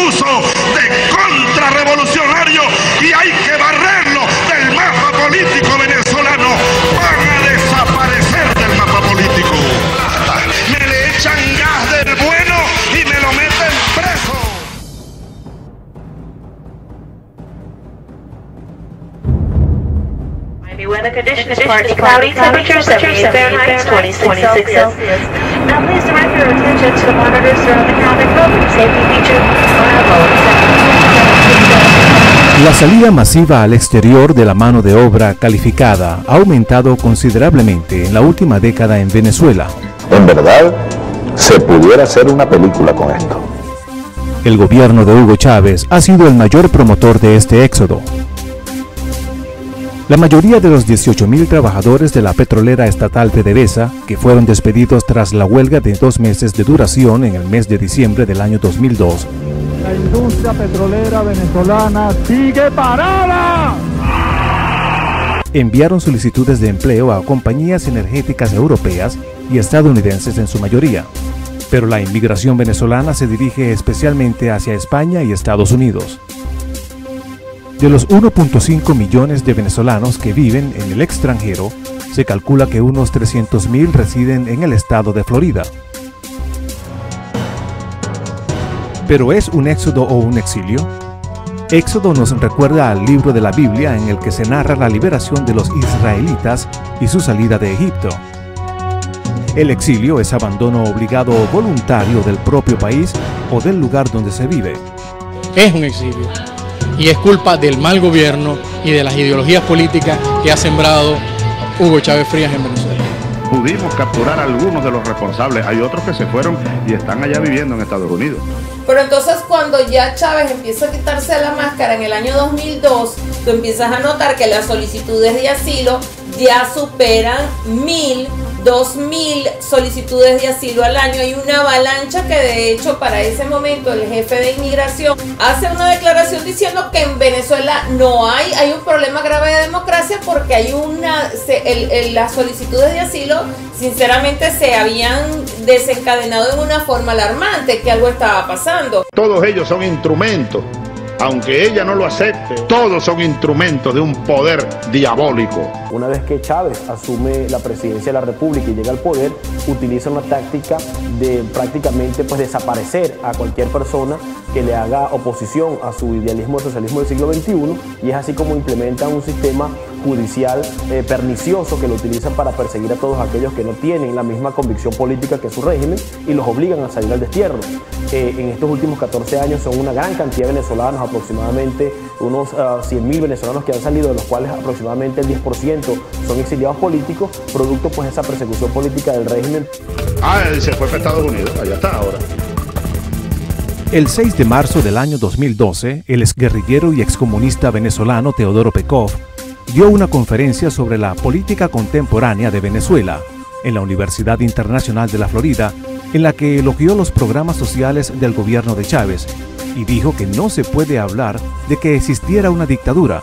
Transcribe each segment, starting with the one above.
abuso de contrarrevolucionario y hay que barrerlo del mapa político venezolano. Van a desaparecer del mapa político. Me le echan gas del bueno y me lo meten preso. Weather conditions partly cloudy, temperature 78 Fahrenheit, 26 Celsius. Now please direct your attention to the monitors surrounding traffic program. Safety feature La salida masiva al exterior de la mano de obra calificada ha aumentado considerablemente en la última década en Venezuela. En verdad, se pudiera hacer una película con esto. El gobierno de Hugo Chávez ha sido el mayor promotor de este éxodo. La mayoría de los 18.000 trabajadores de la petrolera estatal PDVSA, que fueron despedidos tras la huelga de 2 meses de duración en el mes de diciembre del año 2002, la industria petrolera venezolana sigue parada. Enviaron solicitudes de empleo a compañías energéticas europeas y estadounidenses en su mayoría, pero la inmigración venezolana se dirige especialmente hacia España y Estados Unidos. De los 1.5 millones de venezolanos que viven en el extranjero, se calcula que unos 300.000 residen en el estado de Florida. ¿Pero es un éxodo o un exilio? Éxodo nos recuerda al libro de la Biblia en el que se narra la liberación de los israelitas y su salida de Egipto. El exilio es abandono obligado o voluntario del propio país o del lugar donde se vive. Es un exilio. Y es culpa del mal gobierno y de las ideologías políticas que ha sembrado Hugo Chávez Frías en Venezuela. Pudimos capturar a algunos de los responsables, hay otros que se fueron y están allá viviendo en Estados Unidos. Pero entonces cuando ya Chávez empieza a quitarse la máscara en el año 2002, tú empiezas a notar que las solicitudes de asilo ya superan 1.000, 2.000 solicitudes de asilo al año. Hay una avalancha que de hecho para ese momento el jefe de inmigración hace una declaración diciendo que en Venezuela no hay un problema grave de democracia porque hay las solicitudes de asilo sinceramente se habían desencadenado en una forma alarmante, que algo estaba pasando. Todos ellos son instrumentos, aunque ella no lo acepte, todos son instrumentos de un poder diabólico. Una vez que Chávez asume la presidencia de la República y llega al poder, utiliza una táctica de prácticamente desaparecer a cualquier persona que le haga oposición a su idealismo de socialismo del siglo XXI, y es así como implementa un sistema judicial pernicioso que lo utilizan para perseguir a todos aquellos que no tienen la misma convicción política que su régimen y los obligan a salir al destierro. En estos últimos 14 años son una gran cantidad de venezolanos, aproximadamente unos 100.000 venezolanos que han salido, de los cuales aproximadamente el 10% son exiliados políticos, producto de esa persecución política del régimen. Él se fue a Estados Unidos, allá está ahora. El 6 de marzo del año 2012, el exguerrillero y excomunista venezolano Teodoro Pekov dio una conferencia sobre la política contemporánea de Venezuela en la Universidad Internacional de la Florida, en la que elogió los programas sociales del gobierno de Chávez y dijo que no se puede hablar de que existiera una dictadura,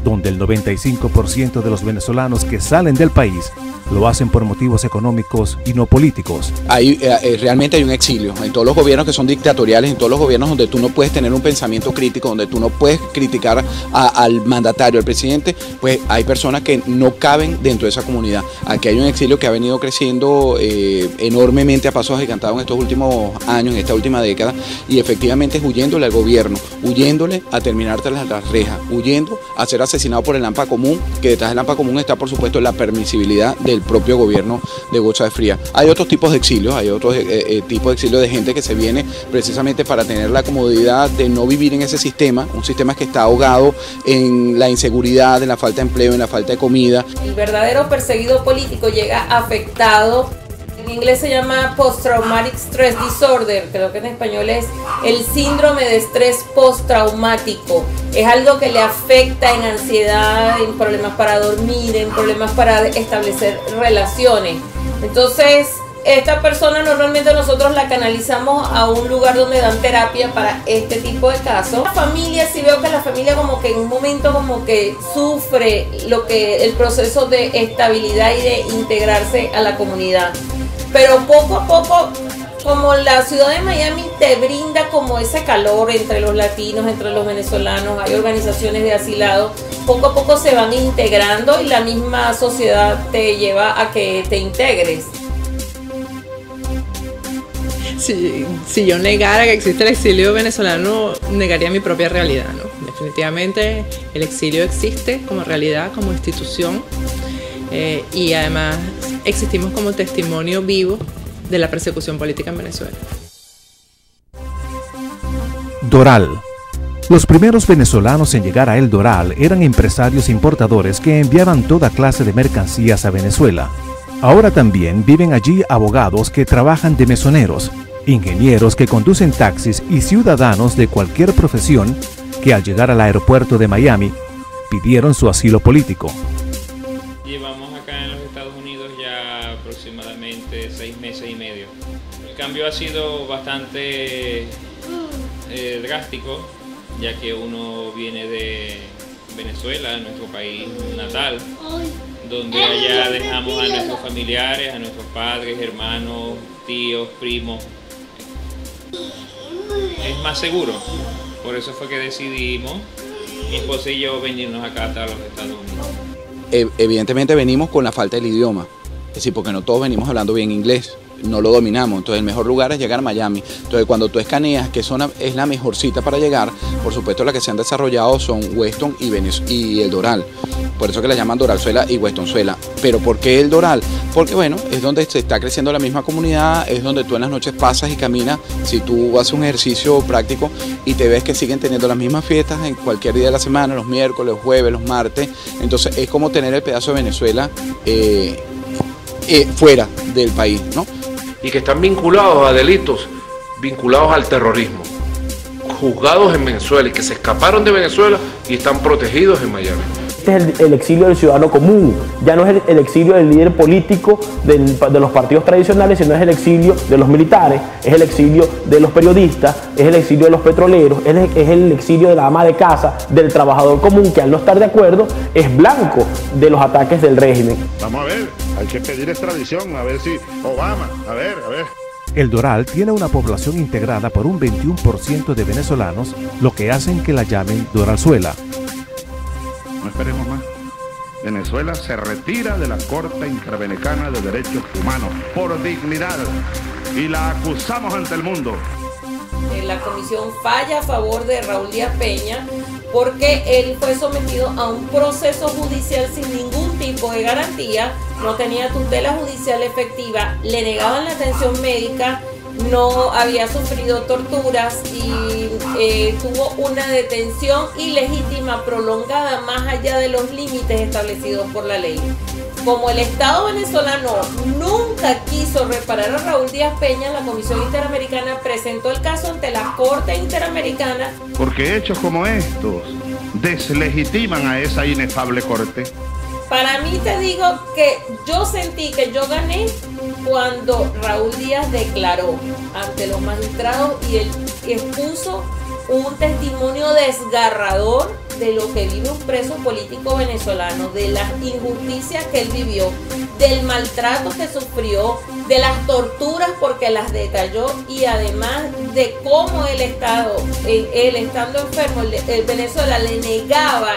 donde el 95% de los venezolanos que salen del país lo hacen por motivos económicos y no políticos. Realmente hay un exilio en todos los gobiernos que son dictatoriales, en todos los gobiernos donde tú no puedes tener un pensamiento crítico, donde tú no puedes criticar al mandatario, al presidente, pues hay personas que no caben dentro de esa comunidad. Aquí hay un exilio que ha venido creciendo enormemente a pasos agigantados en estos últimos años, en esta última década, y efectivamente es huyéndole al gobierno, huyéndole a terminar tras las rejas, huyendo a ser asesinado por el AMPA común, que detrás del AMPA común está por supuesto la permisibilidad del propio gobierno de Hugo Chávez Frías. Hay otros tipos de exilios, hay otros tipos de exilio de gente que se viene precisamente para tener la comodidad de no vivir en ese sistema, un sistema que está ahogado en la inseguridad, en la falta de empleo, en la falta de comida. El verdadero perseguido político llega afectado. En inglés se llama Post-Traumatic Stress Disorder, creo que en español es el síndrome de estrés postraumático. Es algo que le afecta en ansiedad, en problemas para dormir, en problemas para establecer relaciones. Entonces, esta persona normalmente nosotros la canalizamos a un lugar donde dan terapia para este tipo de casos. La familia, sí veo que la familia como que en un momento como que sufre el proceso de estabilidad y de integrarse a la comunidad. Pero poco a poco como la ciudad de Miami te brinda como ese calor entre los latinos, entre los venezolanos, hay organizaciones de asilados, poco a poco se van integrando y la misma sociedad te lleva a que te integres. Si yo negara que existe el exilio venezolano, negaría mi propia realidad, ¿no? Definitivamente el exilio existe como realidad, como institución, y además existimos como testimonio vivo de la persecución política en Venezuela. Doral. Los primeros venezolanos en llegar a El Doral eran empresarios importadores que enviaban toda clase de mercancías a Venezuela. Ahora también viven allí abogados que trabajan de mesoneros, ingenieros que conducen taxis y ciudadanos de cualquier profesión que al llegar al aeropuerto de Miami pidieron su asilo político. Llevamos acá en los Estados Unidos ya aproximadamente 6 meses y medio. El cambio ha sido bastante drástico, ya que uno viene de Venezuela, nuestro país natal, donde allá dejamos a nuestros familiares, a nuestros padres, hermanos, tíos, primos. Es más seguro, por eso fue que decidimos, mi esposa y yo, venirnos acá hasta los Estados Unidos. Evidentemente venimos con la falta del idioma, es decir, porque no todos venimos hablando bien inglés, no lo dominamos, entonces el mejor lugar es llegar a Miami. Entonces cuando tú escaneas que es la mejor cita para llegar, por supuesto las que se han desarrollado son Weston y El Doral, por eso que la llaman Doralzuela y Westonzuela. ¿Pero por qué El Doral? Porque bueno, es donde se está creciendo la misma comunidad, es donde tú en las noches pasas y caminas, si tú haces un ejercicio práctico y te ves que siguen teniendo las mismas fiestas en cualquier día de la semana, los miércoles, los jueves, los martes, entonces es como tener el pedazo de Venezuela fuera del país, ¿no? Y que están vinculados a delitos, vinculados al terrorismo, juzgados en Venezuela y que se escaparon de Venezuela y están protegidos en Miami. Este es el exilio del ciudadano común, ya no es el exilio del líder político de los partidos tradicionales, sino es el exilio de los militares, es el exilio de los periodistas, es el exilio de los petroleros, es el exilio de la ama de casa, del trabajador común que al no estar de acuerdo es blanco de los ataques del régimen. Vamos a ver, hay que pedir extradición, a ver si Obama, a ver. El Doral tiene una población integrada por un 21% de venezolanos, lo que hacen que la llamen Doralzuela. No esperemos más. Venezuela se retira de la Corte Interamericana de Derechos Humanos por dignidad y la acusamos ante el mundo. La comisión falla a favor de Raúl Díaz Peña porque él fue sometido a un proceso judicial sin ningún tipo de garantía, no tenía tutela judicial efectiva, le negaban la atención médica, no había sufrido torturas y tuvo una detención ilegítima prolongada más allá de los límites establecidos por la ley. Como el Estado venezolano nunca quiso reparar a Raúl Díaz Peña, la Comisión Interamericana presentó el caso ante la Corte Interamericana. Porque hechos como estos deslegitiman a esa inefable corte. Para mí te digo que yo sentí que yo gané cuando Raúl Díaz declaró ante los magistrados y él expuso un testimonio desgarrador de lo que vive un preso político venezolano, de las injusticias que él vivió, del maltrato que sufrió, de las torturas porque las detalló y además de cómo él estando enfermo, Venezuela le negaba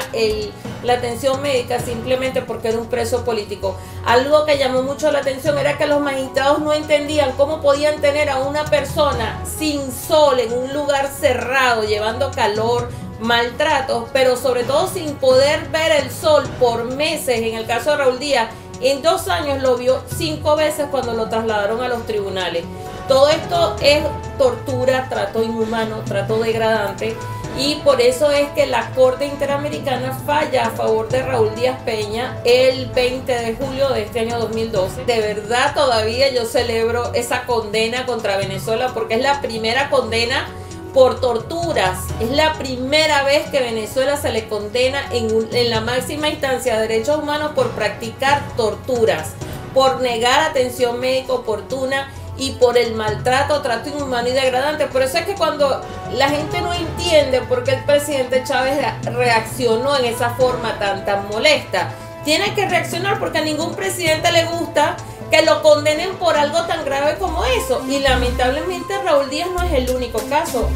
la atención médica simplemente porque era un preso político. Algo que llamó mucho la atención era que los magistrados no entendían cómo podían tener a una persona sin sol en un lugar cerrado, llevando calor, maltratos, pero sobre todo sin poder ver el sol por meses. En el caso de Raúl Díaz, en 2 años lo vio 5 veces cuando lo trasladaron a los tribunales. Todo esto es tortura, trato inhumano, trato degradante. Y por eso es que la Corte Interamericana falla a favor de Raúl Díaz Peña el 20 de julio de este año 2012. De verdad todavía yo celebro esa condena contra Venezuela porque es la primera condena por torturas. Es la primera vez que Venezuela se le condena en la máxima instancia de derechos humanos por practicar torturas, por negar atención médica oportuna y por el maltrato, trato inhumano y degradante. Por eso es que cuando la gente no entiende por qué el presidente Chávez reaccionó en esa forma tan molesta, tiene que reaccionar porque a ningún presidente le gusta que lo condenen por algo tan grave como eso. Y lamentablemente Raúl Díaz no es el único caso.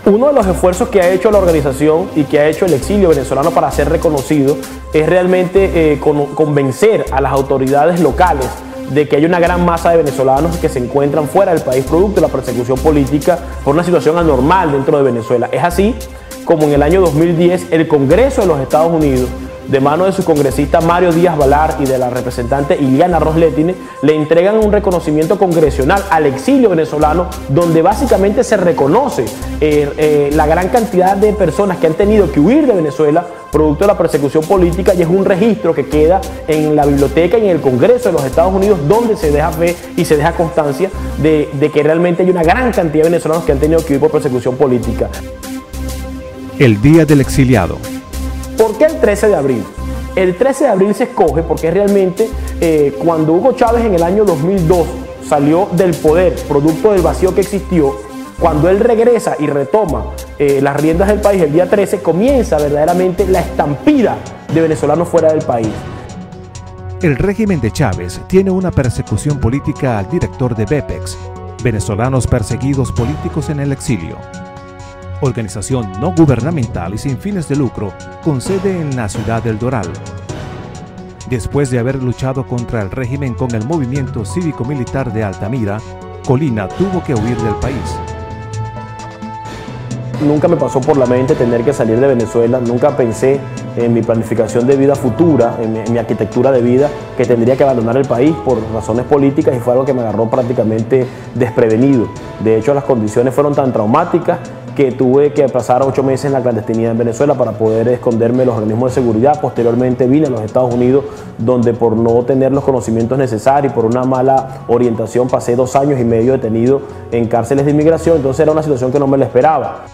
Uno de los esfuerzos que ha hecho la organización y que ha hecho el exilio venezolano para ser reconocido es realmente convencer a las autoridades locales de que hay una gran masa de venezolanos que se encuentran fuera del país producto de la persecución política por una situación anormal dentro de Venezuela. Es así como en el año 2010 el Congreso de los Estados Unidos, de mano de su congresista Mario Díaz Balar y de la representante Iliana Rosletine, le entregan un reconocimiento congresional al exilio venezolano, donde básicamente se reconoce la gran cantidad de personas que han tenido que huir de Venezuela producto de la persecución política, y es un registro que queda en la biblioteca y en el Congreso de los Estados Unidos, donde se deja fe y se deja constancia de que realmente hay una gran cantidad de venezolanos que han tenido que huir por persecución política. El Día del Exiliado. ¿Por qué el 13 de abril? El 13 de abril se escoge porque realmente cuando Hugo Chávez en el año 2002 salió del poder, producto del vacío que existió, cuando él regresa y retoma las riendas del país el día 13, comienza verdaderamente la estampida de venezolanos fuera del país. El régimen de Chávez tiene una persecución política al director de BEPEX, Venezolanos Perseguidos Políticos en el Exilio, organización no gubernamental y sin fines de lucro, con sede en la ciudad del Doral. Después de haber luchado contra el régimen con el movimiento cívico-militar de Altamira, Colina tuvo que huir del país. Nunca me pasó por la mente tener que salir de Venezuela, nunca pensé en mi planificación de vida futura, en mi arquitectura de vida, que tendría que abandonar el país por razones políticas, y fue algo que me agarró prácticamente desprevenido. De hecho, las condiciones fueron tan traumáticas que tuve que pasar 8 meses en la clandestinidad en Venezuela para poder esconderme de los organismos de seguridad. Posteriormente vine a los Estados Unidos, donde por no tener los conocimientos necesarios y por una mala orientación pasé 2 años y medio detenido en cárceles de inmigración. Entonces era una situación que no me la esperaba.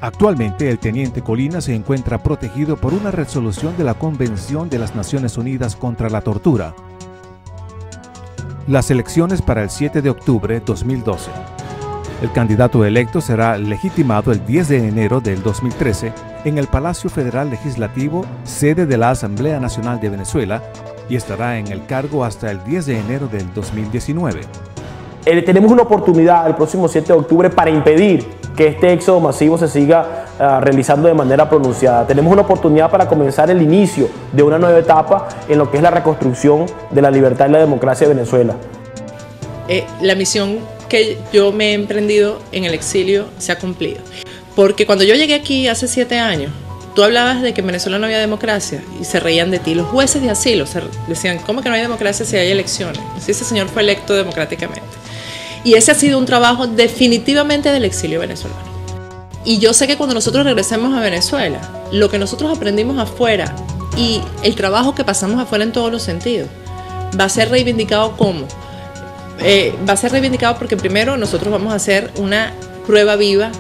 Actualmente el teniente Colina se encuentra protegido por una resolución de la Convención de las Naciones Unidas contra la Tortura. Las elecciones para el 7 de octubre de 2012. El candidato electo será legitimado el 10 de enero del 2013 en el Palacio Federal Legislativo, sede de la Asamblea Nacional de Venezuela, y estará en el cargo hasta el 10 de enero del 2019. Tenemos una oportunidad el próximo 7 de octubre para impedir que este éxodo masivo se siga realizando de manera pronunciada. Tenemos una oportunidad para comenzar el inicio de una nueva etapa en lo que es la reconstrucción de la libertad y la democracia de Venezuela. La misión que yo me he emprendido en el exilio se ha cumplido. Porque cuando yo llegué aquí hace 7 años, tú hablabas de que en Venezuela no había democracia y se reían de ti. Los jueces de asilo decían, ¿cómo que no hay democracia si hay elecciones? Si ese señor fue electo democráticamente. Y ese ha sido un trabajo definitivamente del exilio venezolano. Y yo sé que cuando nosotros regresemos a Venezuela, lo que nosotros aprendimos afuera y el trabajo que pasamos afuera en todos los sentidos, va a ser reivindicado ¿cómo? Va a ser reivindicado porque primero nosotros vamos a hacer una prueba viva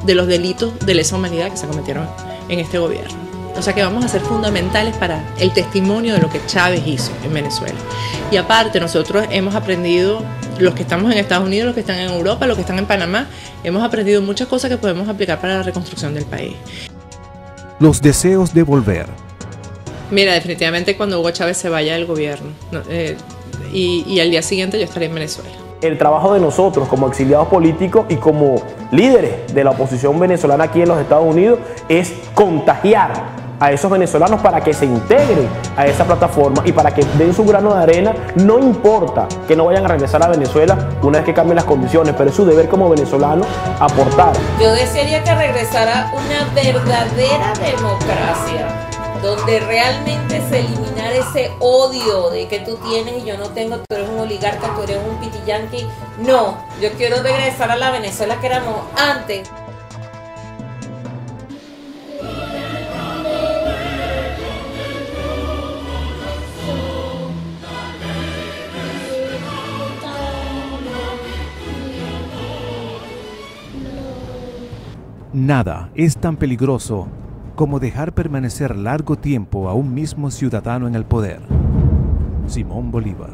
de los delitos de lesa humanidad que se cometieron en este gobierno. O sea que vamos a ser fundamentales para el testimonio de lo que Chávez hizo en Venezuela. Y aparte nosotros hemos aprendido, los que estamos en Estados Unidos, los que están en Europa, los que están en Panamá, hemos aprendido muchas cosas que podemos aplicar para la reconstrucción del país. Los deseos de volver. Mira, definitivamente cuando Hugo Chávez se vaya del gobierno, y al día siguiente yo estaré en Venezuela. El trabajo de nosotros como exiliados políticos y como líderes de la oposición venezolana aquí en los Estados Unidos es contagiar a esos venezolanos para que se integren a esa plataforma y para que den su grano de arena. No importa que no vayan a regresar a Venezuela una vez que cambien las condiciones, pero es su deber como venezolano aportar. Yo desearía que regresara una verdadera democracia, donde realmente se eliminara ese odio de que tú tienes y yo no tengo, tú eres un oligarca, tú eres un pitiyanqui. No, yo quiero regresar a la Venezuela que éramos antes. Nada es tan peligroso como dejar permanecer largo tiempo a un mismo ciudadano en el poder. Simón Bolívar.